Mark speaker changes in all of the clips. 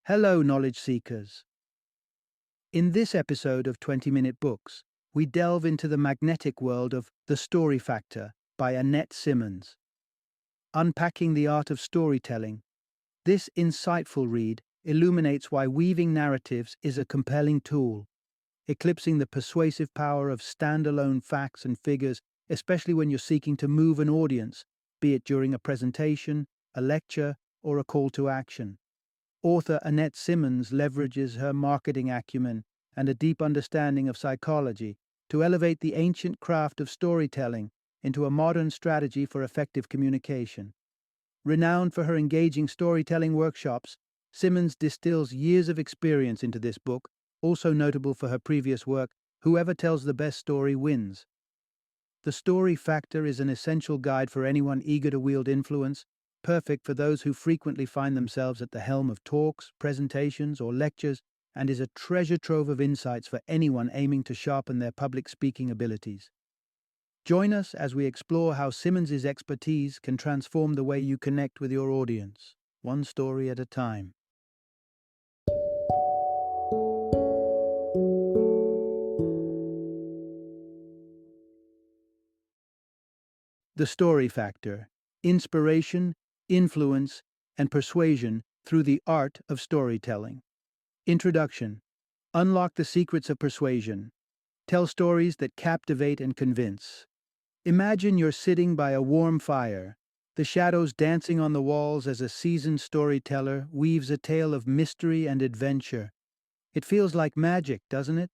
Speaker 1: Hello, knowledge seekers. In this episode of 20-Minute Books, we delve into the magnetic world of The Story Factor by Annette Simmons. Unpacking the art of storytelling, this insightful read illuminates why weaving narratives is a compelling tool, eclipsing the persuasive power of standalone facts and figures, especially when you're seeking to move an audience, be it during a presentation, a lecture, or a call to action. Author Annette Simmons leverages her marketing acumen and a deep understanding of psychology to elevate the ancient craft of storytelling into a modern strategy for effective communication. Renowned for her engaging storytelling workshops, Simmons distills years of experience into this book, also notable for her previous work, Whoever Tells the Best Story Wins. The Story Factor is an essential guide for anyone eager to wield influence, perfect for those who frequently find themselves at the helm of talks, presentations, or lectures, and is a treasure trove of insights for anyone aiming to sharpen their public speaking abilities. Join us as we explore how Simmons's expertise can transform the way you connect with your audience, one story at a time. The Story Factor: Inspiration, Influence, and Persuasion through the Art of Storytelling. Introduction. Unlock the secrets of persuasion. Tell stories that captivate and convince. Imagine you're sitting by a warm fire, the shadows dancing on the walls as a seasoned storyteller weaves a tale of mystery and adventure. It feels like magic, doesn't it?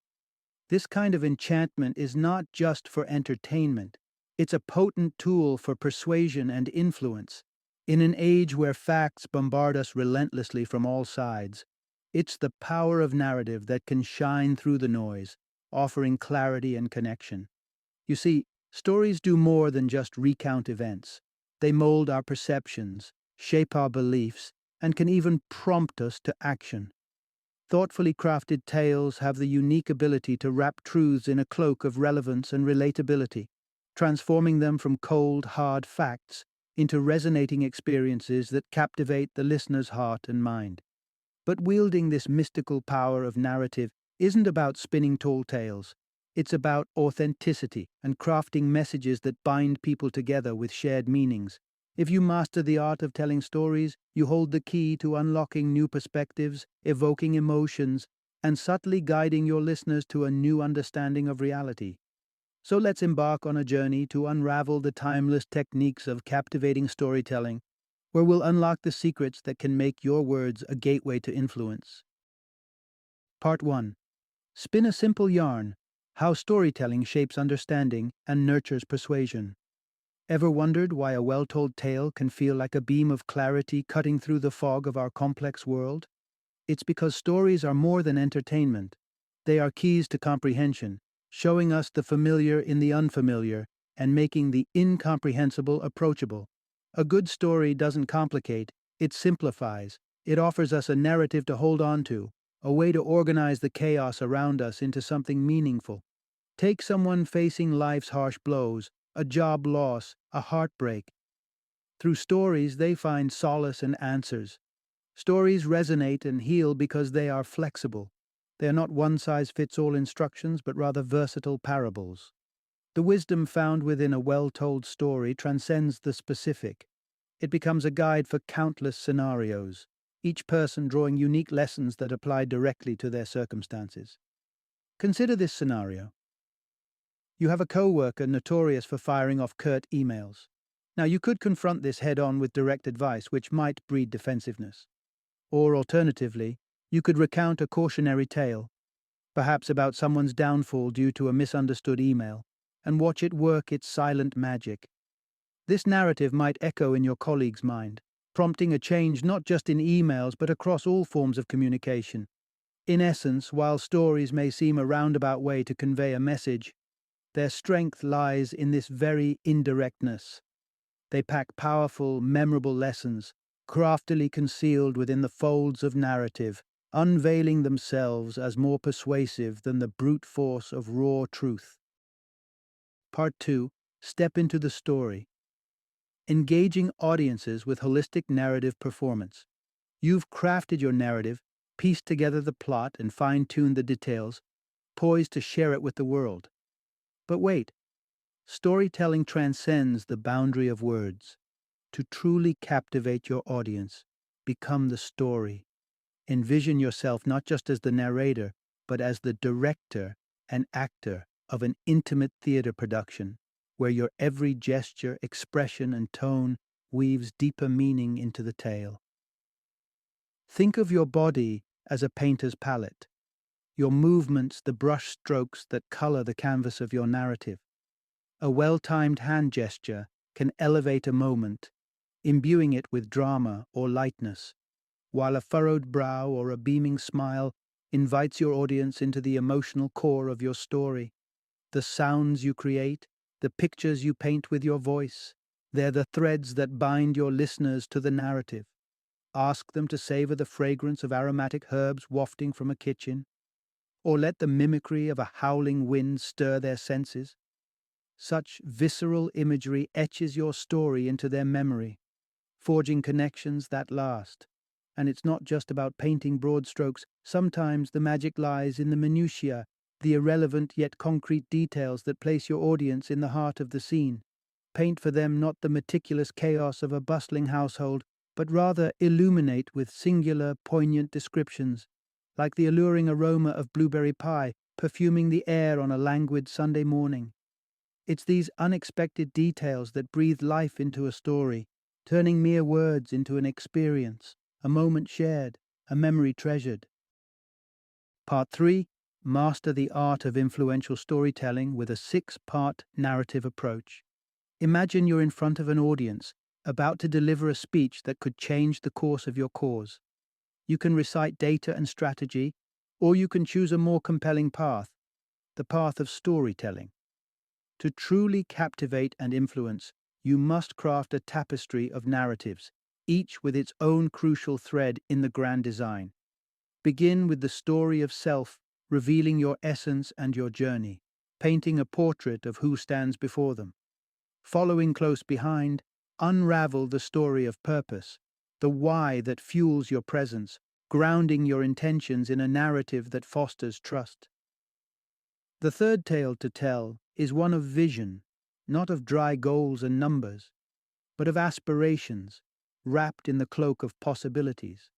Speaker 1: This kind of enchantment is not just for entertainment. It's a potent tool for persuasion and influence. In an age where facts bombard us relentlessly from all sides, it's the power of narrative that can shine through the noise, offering clarity and connection. You see, stories do more than just recount events. They mold our perceptions, shape our beliefs, and can even prompt us to action. Thoughtfully crafted tales have the unique ability to wrap truths in a cloak of relevance and relatability, transforming them from cold, hard facts into resonating experiences that captivate the listener's heart and mind. But wielding this mystical power of narrative isn't about spinning tall tales. It's about authenticity and crafting messages that bind people together with shared meanings. If you master the art of telling stories, you hold the key to unlocking new perspectives, evoking emotions, and subtly guiding your listeners to a new understanding of reality. So let's embark on a journey to unravel the timeless techniques of captivating storytelling, where we'll unlock the secrets that can make your words a gateway to influence. Part 1. Spin a simple yarn: how storytelling shapes understanding and nurtures persuasion. Ever wondered why a well-told tale can feel like a beam of clarity cutting through the fog of our complex world? It's because stories are more than entertainment. They are keys to comprehension, showing us the familiar in the unfamiliar and making the incomprehensible approachable. A good story doesn't complicate, it simplifies. It offers us a narrative to hold on to, a way to organize the chaos around us into something meaningful. Take someone facing life's harsh blows, a job loss, a heartbreak. Through stories, they find solace and answers. Stories resonate and heal because they are flexible. They are not one-size-fits-all instructions, but rather versatile parables. The wisdom found within a well-told story transcends the specific. It becomes a guide for countless scenarios, each person drawing unique lessons that apply directly to their circumstances. Consider this scenario. You have a coworker notorious for firing off curt emails. Now, you could confront this head-on with direct advice, which might breed defensiveness. Or alternatively, you could recount a cautionary tale, perhaps about someone's downfall due to a misunderstood email, and watch it work its silent magic. This narrative might echo in your colleague's mind, prompting a change not just in emails but across all forms of communication. In essence, while stories may seem a roundabout way to convey a message, their strength lies in this very indirectness. They pack powerful, memorable lessons, craftily concealed within the folds of narrative, unveiling themselves as more persuasive than the brute force of raw truth. Part 2. Step into the story. Engaging audiences with holistic narrative performance. You've crafted your narrative, piece together the plot and fine-tune the details, poised to share it with the world. But wait, storytelling transcends the boundary of words. To truly captivate your audience, become the story. Envision yourself not just as the narrator, but as the director and actor of an intimate theater production, where your every gesture, expression, and tone weaves deeper meaning into the tale. Think of your body as a painter's palette, your movements the brush strokes that color the canvas of your narrative. A well-timed hand gesture can elevate a moment, imbuing it with drama or lightness, while a furrowed brow or a beaming smile invites your audience into the emotional core of your story. The sounds you create, the pictures you paint with your voice, they're the threads that bind your listeners to the narrative. Ask them to savor the fragrance of aromatic herbs wafting from a kitchen, or let the mimicry of a howling wind stir their senses. Such visceral imagery etches your story into their memory, forging connections that last. And it's not just about painting broad strokes. Sometimes the magic lies in the minutiae, the irrelevant yet concrete details that place your audience in the heart of the scene. Paint for them not the meticulous chaos of a bustling household, but rather illuminate with singular, poignant descriptions, like the alluring aroma of blueberry pie perfuming the air on a languid Sunday morning. It's these unexpected details that breathe life into a story, turning mere words into an experience, a moment shared, a memory treasured. Part 3. Master the art of influential storytelling with a 6-part narrative approach. Imagine you're in front of an audience, about to deliver a speech that could change the course of your cause. You can recite data and strategy, or you can choose a more compelling path, the path of storytelling. To truly captivate and influence, you must craft a tapestry of narratives, each with its own crucial thread in the grand design. Begin with the story of self, revealing your essence and your journey, painting a portrait of who stands before them. Following close behind, unravel the story of purpose, the why that fuels your presence, grounding your intentions in a narrative that fosters trust. The third tale to tell is one of vision, not of dry goals and numbers, but of aspirations, wrapped in the cloak of possibilities.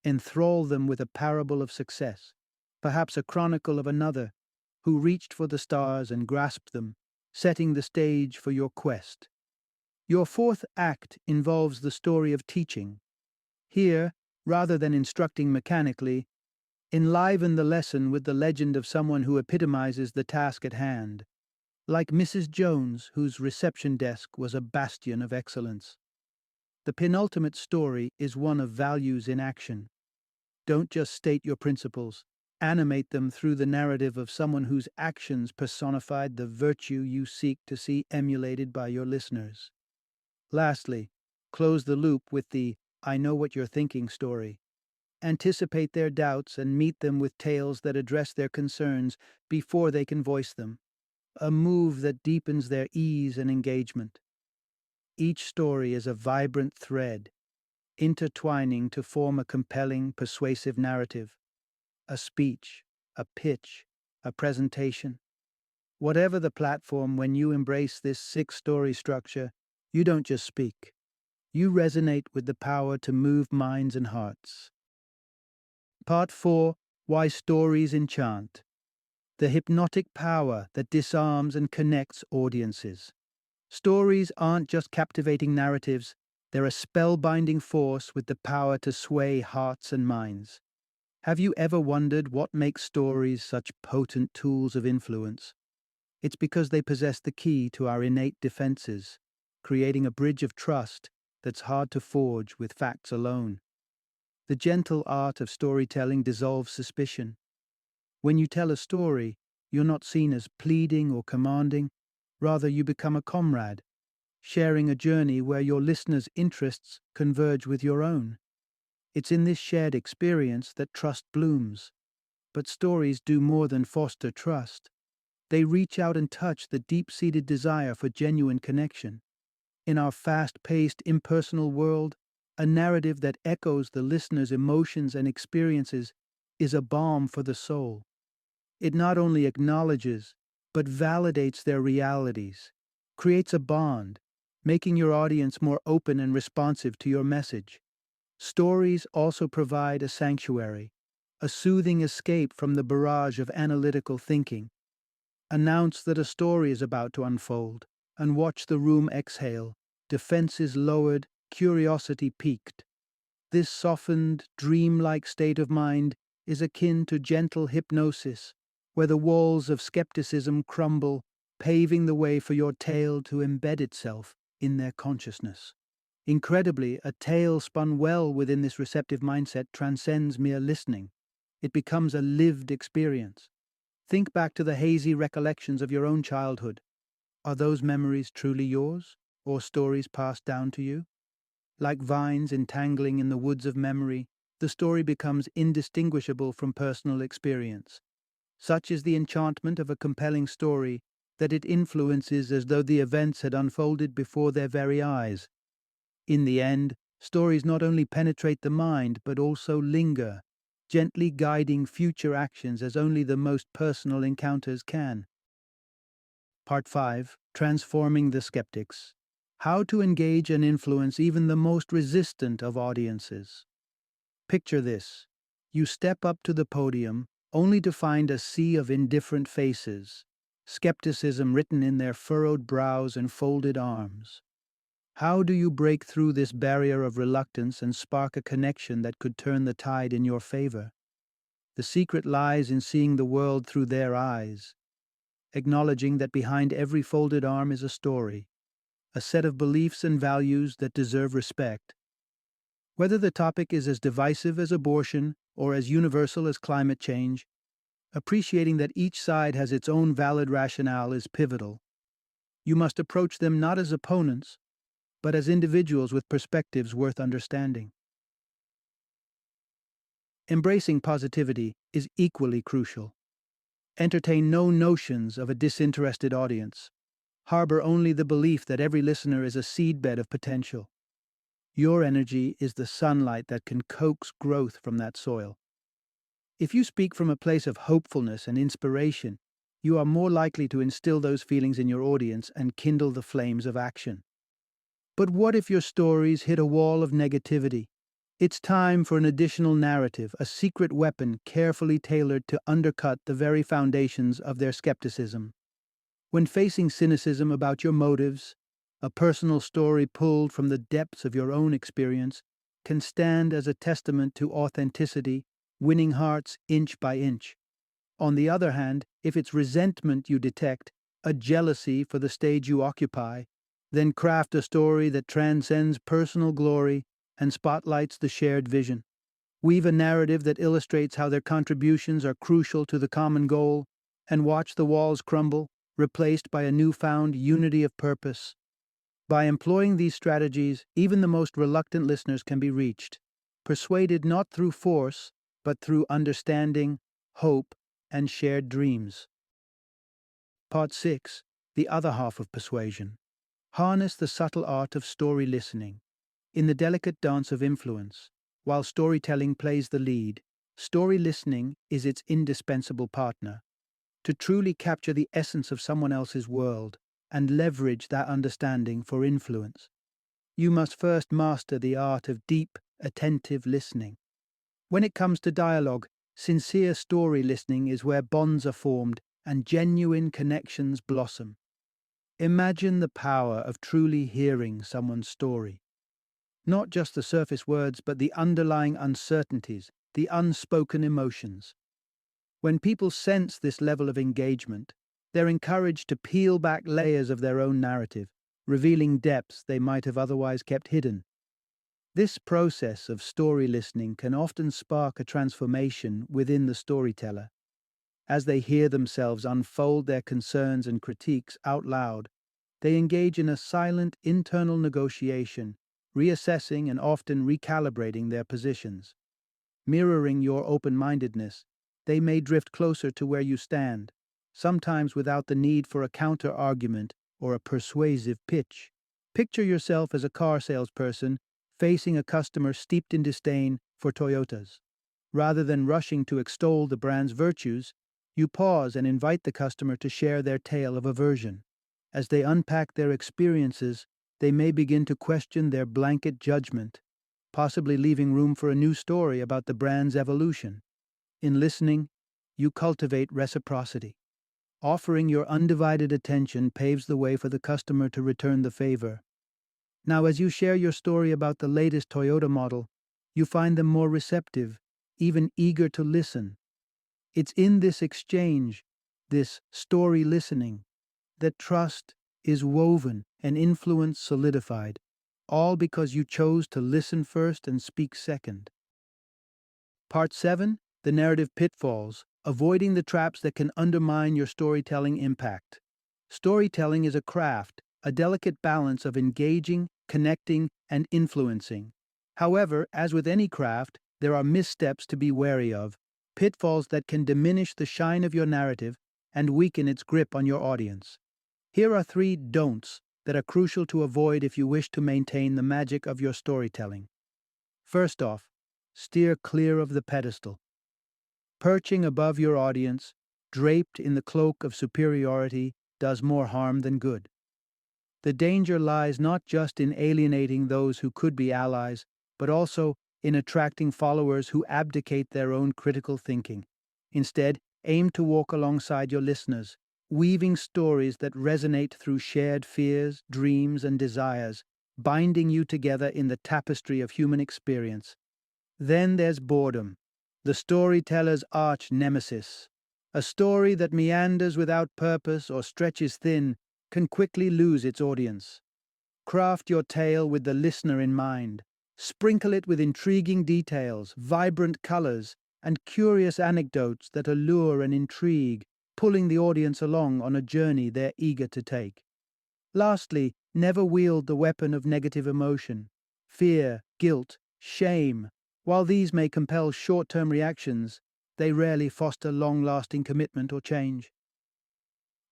Speaker 1: Enthrall them with a parable of success, perhaps a chronicle of another who reached for the stars and grasped them, setting the stage for your quest. Your fourth act involves the story of teaching. Here, rather than instructing mechanically, enliven the lesson with the legend of someone who epitomizes the task at hand, like Mrs. Jones, whose reception desk was a bastion of excellence. The penultimate story is one of values in action. Don't just state your principles, animate them through the narrative of someone whose actions personified the virtue you seek to see emulated by your listeners. Lastly, close the loop with the "I know what you're thinking" story. Anticipate their doubts and meet them with tales that address their concerns before they can voice them, a move that deepens their ease and engagement. Each story is a vibrant thread, intertwining to form a compelling, persuasive narrative, a speech, a pitch, a presentation. Whatever the platform, when you embrace this 6-story structure, you don't just speak. You resonate with the power to move minds and hearts. Part 4. Why Stories Enchant. The hypnotic power that disarms and connects audiences. Stories aren't just captivating narratives, they're a spellbinding force with the power to sway hearts and minds. Have you ever wondered what makes stories such potent tools of influence? It's because they possess the key to our innate defenses, creating a bridge of trust that's hard to forge with facts alone. The gentle art of storytelling dissolves suspicion. When you tell a story, you're not seen as pleading or commanding. Rather, you become a comrade, sharing a journey where your listeners' interests converge with your own. It's in this shared experience that trust blooms. But stories do more than foster trust. They reach out and touch the deep-seated desire for genuine connection. In our fast-paced, impersonal world, A narrative that echoes the listener's emotions and experiences is a balm for the soul. It not only acknowledges, but validates their realities, creates a bond, making your audience more open and responsive to your message. Stories also provide a sanctuary, a soothing escape from the barrage of analytical thinking. Announce that a story is about to unfold, and watch the room exhale, defenses lowered, curiosity piqued. This softened, dreamlike state of mind is akin to gentle hypnosis, where the walls of skepticism crumble, paving the way for your tale to embed itself in their consciousness. Incredibly, a tale spun well within this receptive mindset transcends mere listening. It becomes a lived experience. Think back to the hazy recollections of your own childhood. Are those memories truly yours, or stories passed down to you? Like vines entangling in the woods of memory, the story becomes indistinguishable from personal experience. Such is the enchantment of a compelling story that it influences as though the events had unfolded before their very eyes. In the end, stories not only penetrate the mind but also linger, gently guiding future actions as only the most personal encounters can. Part 5. Transforming the Skeptics. How to engage and influence even the most resistant of audiences. Picture this. You step up to the podium only to find a sea of indifferent faces, skepticism written in their furrowed brows and folded arms. How do you break through this barrier of reluctance and spark a connection that could turn the tide in your favor? The secret lies in seeing the world through their eyes, acknowledging that behind every folded arm is a story, a set of beliefs and values that deserve respect. Whether the topic is as divisive as abortion or as universal as climate change, appreciating that each side has its own valid rationale is pivotal. You must approach them not as opponents, but as individuals with perspectives worth understanding. Embracing positivity is equally crucial. Entertain no notions of a disinterested audience. Harbor only the belief that every listener is a seedbed of potential. Your energy is the sunlight that can coax growth from that soil. If you speak from a place of hopefulness and inspiration, you are more likely to instill those feelings in your audience and kindle the flames of action. But what if your stories hit a wall of negativity? It's time for an additional narrative, a secret weapon carefully tailored to undercut the very foundations of their skepticism. When facing cynicism about your motives, a personal story pulled from the depths of your own experience can stand as a testament to authenticity, winning hearts inch by inch. On the other hand, if it's resentment you detect, a jealousy for the stage you occupy, then craft a story that transcends personal glory and spotlights the shared vision. Weave a narrative that illustrates how their contributions are crucial to the common goal, and watch the walls crumble, replaced by a newfound unity of purpose. By employing these strategies, even the most reluctant listeners can be reached, persuaded not through force, but through understanding, hope, and shared dreams. Part 6. The other half of persuasion. Harness the subtle art of story listening. In the delicate dance of influence, while storytelling plays the lead, story listening is its indispensable partner. To truly capture the essence of someone else's world and leverage that understanding for influence, you must first master the art of deep, attentive listening. When it comes to dialogue, sincere story listening is where bonds are formed and genuine connections blossom. Imagine the power of truly hearing someone's story. Not just the surface words, but the underlying uncertainties, the unspoken emotions. When people sense this level of engagement, they're encouraged to peel back layers of their own narrative, revealing depths they might have otherwise kept hidden. This process of story listening can often spark a transformation within the storyteller. As they hear themselves unfold their concerns and critiques out loud, they engage in a silent internal negotiation, reassessing and often recalibrating their positions. Mirroring your open-mindedness, they may drift closer to where you stand, sometimes without the need for a counter-argument or a persuasive pitch. Picture yourself as a car salesperson facing a customer steeped in disdain for Toyotas. Rather than rushing to extol the brand's virtues, you pause and invite the customer to share their tale of aversion. As they unpack their experiences, they may begin to question their blanket judgment, possibly leaving room for a new story about the brand's evolution. In listening, you cultivate reciprocity. Offering your undivided attention paves the way for the customer to return the favor. Now, as you share your story about the latest Toyota model, you find them more receptive, even eager to listen. It's in this exchange, this story listening, that trust is woven and influence solidified, all because you chose to listen first and speak second. Part 7, the narrative pitfalls, avoiding the traps that can undermine your storytelling impact. Storytelling is a craft, a delicate balance of engaging, connecting, and influencing. However, as with any craft, there are missteps to be wary of, pitfalls that can diminish the shine of your narrative and weaken its grip on your audience. Here are 3 don'ts that are crucial to avoid if you wish to maintain the magic of your storytelling. First off, steer clear of the pedestal. Perching above your audience, draped in the cloak of superiority, does more harm than good. The danger lies not just in alienating those who could be allies, but also in attracting followers who abdicate their own critical thinking. Instead, aim to walk alongside your listeners, weaving stories that resonate through shared fears, dreams, and desires, binding you together in the tapestry of human experience. Then there's boredom, the storyteller's arch nemesis. A story that meanders without purpose or stretches thin can quickly lose its audience. Craft your tale with the listener in mind. Sprinkle it with intriguing details, vibrant colors, and curious anecdotes that allure and intrigue, pulling the audience along on a journey they're eager to take. Lastly, never wield the weapon of negative emotion. Fear, guilt, shame. While these may compel short-term reactions, they rarely foster long-lasting commitment or change.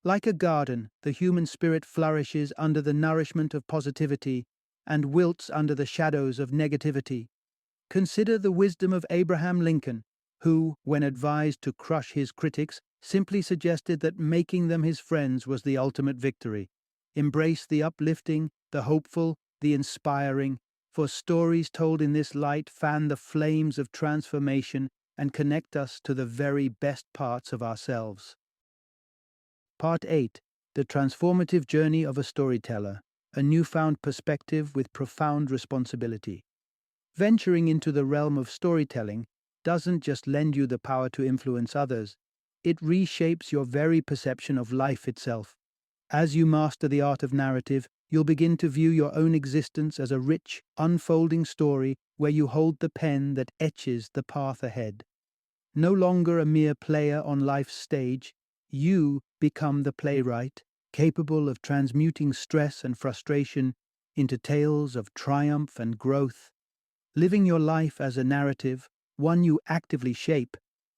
Speaker 1: Like a garden, the human spirit flourishes under the nourishment of positivity and wilts under the shadows of negativity. Consider the wisdom of Abraham Lincoln, who, when advised to crush his critics, simply suggested that making them his friends was the ultimate victory. Embrace the uplifting, the hopeful, the inspiring, for stories told in this light fan the flames of transformation and connect us to the very best parts of ourselves. Part 8, the transformative journey of a storyteller, a newfound perspective with profound responsibility. Venturing into the realm of storytelling doesn't just lend you the power to influence others, it reshapes your very perception of life itself. As you master the art of narrative, you'll begin to view your own existence as a rich, unfolding story where you hold the pen that etches the path ahead. No longer a mere player on life's stage, you become the playwright, capable of transmuting stress and frustration into tales of triumph and growth. Living your life as a narrative, one you actively shape,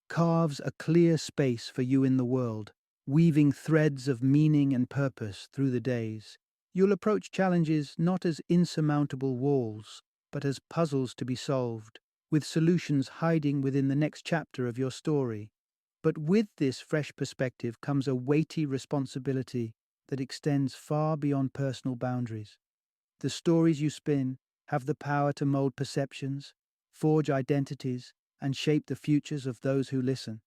Speaker 1: carves a clear space for you in the world, weaving threads of meaning and purpose through the days. You'll approach challenges not as insurmountable walls, but as puzzles to be solved, with solutions hiding within the next chapter of your story. But with this fresh perspective comes a weighty responsibility that extends far beyond personal boundaries. The stories you spin have the power to mold perceptions, forge identities, and shape the futures of those who listen.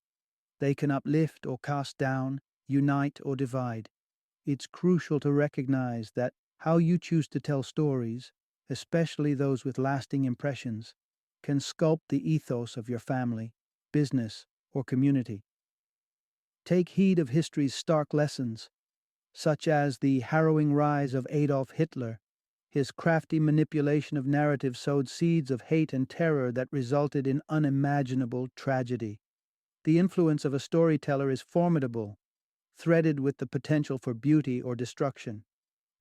Speaker 1: They can uplift or cast down, unite or divide. It's crucial to recognize that how you choose to tell stories, especially those with lasting impressions, can sculpt the ethos of your family, business, or community. Take heed of history's stark lessons, such as the harrowing rise of Adolf Hitler. His crafty manipulation of narrative sowed seeds of hate and terror that resulted in unimaginable tragedy. The influence of a storyteller is formidable, threaded with the potential for beauty or destruction.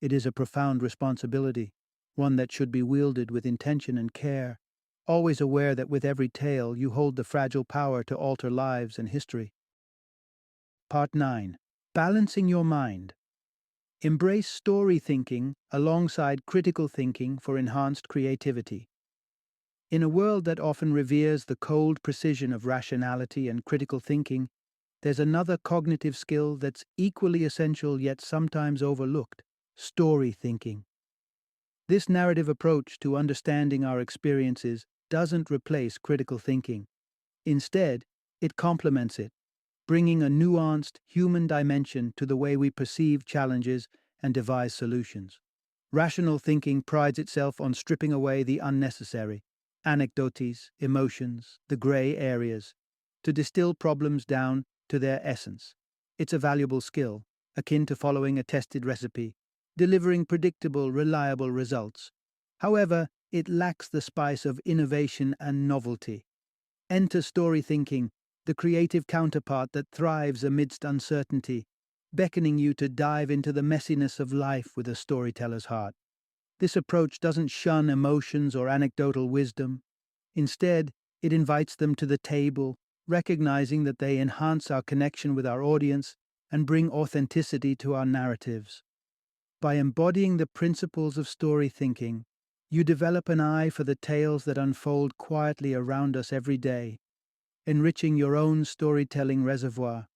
Speaker 1: It is a profound responsibility, one that should be wielded with intention and care, always aware that with every tale you hold the fragile power to alter lives and history. Part 9. Balancing your mind. Embrace story thinking alongside critical thinking for enhanced creativity. In a world that often reveres the cold precision of rationality and critical thinking, there's another cognitive skill that's equally essential yet sometimes overlooked: story thinking. This narrative approach to understanding our experiences doesn't replace critical thinking. Instead, it complements it, bringing a nuanced human dimension to the way we perceive challenges and devise solutions. Rational thinking prides itself on stripping away the unnecessary anecdotes, emotions, the gray areas, to distill problems down to their essence. It's a valuable skill, akin to following a tested recipe, delivering predictable, reliable results. However, it lacks the spice of innovation and novelty. Enter story thinking, the creative counterpart that thrives amidst uncertainty, beckoning you to dive into the messiness of life with a storyteller's heart. This approach doesn't shun emotions or anecdotal wisdom. Instead, it invites them to the table, recognizing that they enhance our connection with our audience and bring authenticity to our narratives. By embodying the principles of story thinking, you develop an eye for the tales that unfold quietly around us every day, enriching your own storytelling reservoir.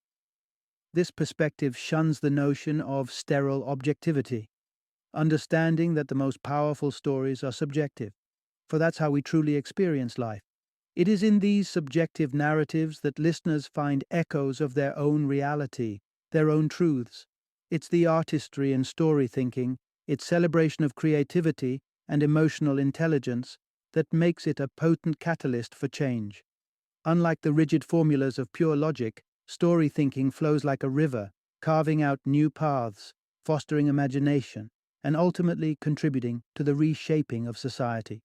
Speaker 1: This perspective shuns the notion of sterile objectivity, understanding that the most powerful stories are subjective, for that's how we truly experience life. It is in these subjective narratives that listeners find echoes of their own reality, their own truths. It's the artistry in story thinking, its celebration of creativity and emotional intelligence, that makes it a potent catalyst for change. Unlike the rigid formulas of pure logic, story thinking flows like a river, carving out new paths, fostering imagination, and ultimately contributing to the reshaping of society.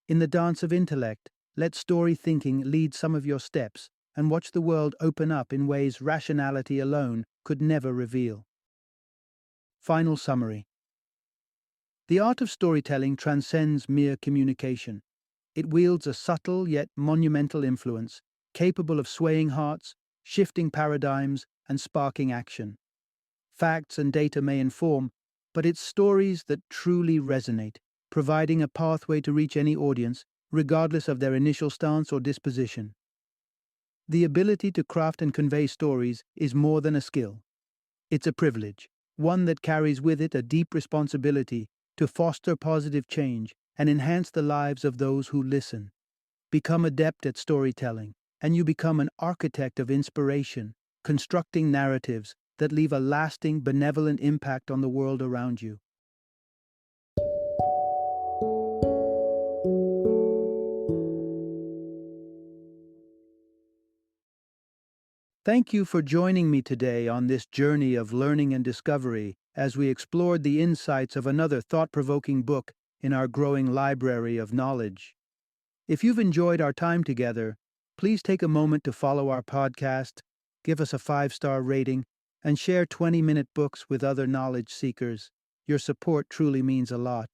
Speaker 1: In the dance of intellect, let story thinking lead some of your steps and watch the world open up in ways rationality alone could never reveal. Final summary. The art of storytelling transcends mere communication. It wields a subtle yet monumental influence, capable of swaying hearts, shifting paradigms, and sparking action. Facts and data may inform, but it's stories that truly resonate, providing a pathway to reach any audience, regardless of their initial stance or disposition. The ability to craft and convey stories is more than a skill. It's a privilege, one that carries with it a deep responsibility to foster positive change and enhance the lives of those who listen. Become adept at storytelling, and you become an architect of inspiration, constructing narratives that leave a lasting, benevolent impact on the world around you. Thank you for joining me today on this journey of learning and discovery as we explored the insights of another thought-provoking book in our growing library of knowledge. If you've enjoyed our time together, please take a moment to follow our podcast, give us a 5-star rating, and share 20-minute books with other knowledge seekers. Your support truly means a lot.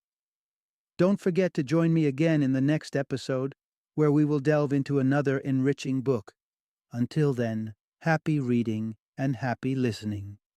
Speaker 1: Don't forget to join me again in the next episode, where we will delve into another enriching book. Until then, happy reading and happy listening.